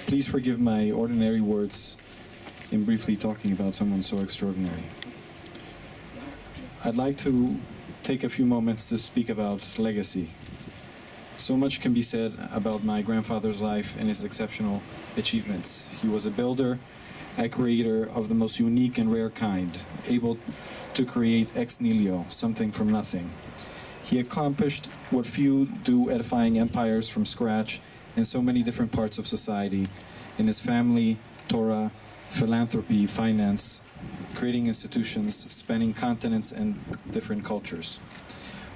Please forgive my ordinary words in briefly talking about someone so extraordinary. I'd like to take a few moments to speak about legacy. So much can be said about my grandfather's life and his exceptional achievements. He was a builder, a creator of the most unique and rare kind, able to create ex nihilo, something from nothing. He accomplished what few do, edifying empires from scratch in so many different parts of society, in his family, Torah, philanthropy, finance, creating institutions, spanning continents and different cultures.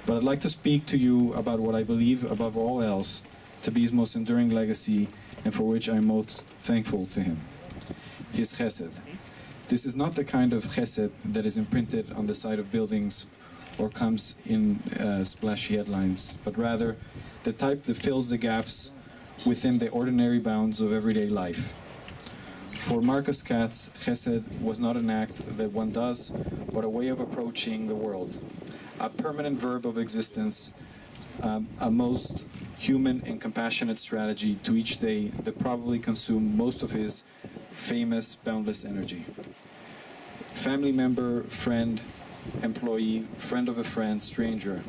But I'd like to speak to you about what I believe, above all else, to be his most enduring legacy and for which I'm most thankful to him. His chesed. This is not the kind of chesed that is imprinted on the side of buildings or comes in splashy headlines, but rather the type that fills the gaps within the ordinary bounds of everyday life. For Mרכוס, chesed was not an act that one does, but a way of approaching the world, a permanent verb of existence, a most human and compassionate strategy to each day that probably consumed most of his famous boundless energy. Family member, friend, employee, friend of a friend, stranger,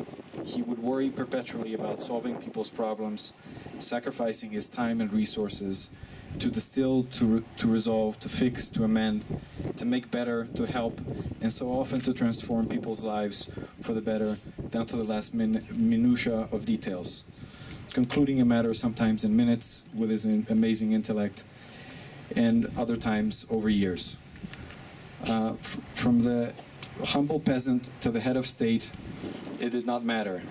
he would worry perpetually about solving people's problems, sacrificing his time and resources to distill, to resolve, to fix, to amend, to make better, to help, and so often to transform people's lives for the better, down to the last minutia of details, concluding a matter sometimes in minutes with his amazing intellect, and other times over years. From the humble peasant to the head of state, it did not matter.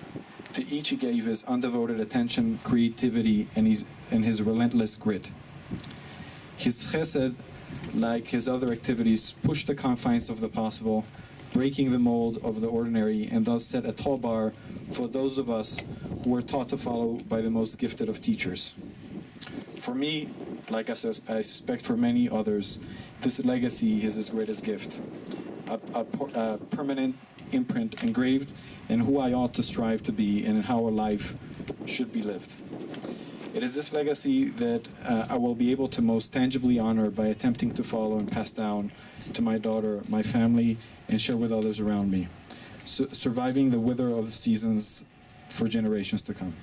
To each he gave his undevoted attention, creativity, and his relentless grit. His chesed, like his other activities, pushed the confines of the possible, breaking the mold of the ordinary, and thus set a tall bar for those of us who were taught to follow by the most gifted of teachers. For me, like I suspect for many others, this legacy is his greatest gift, a permanent imprint engraved in who I ought to strive to be and in how a life should be lived. It is this legacy that I will be able to most tangibly honor by attempting to follow and pass down to my daughter, my family, and share with others around me, surviving the wither of seasons for generations to come.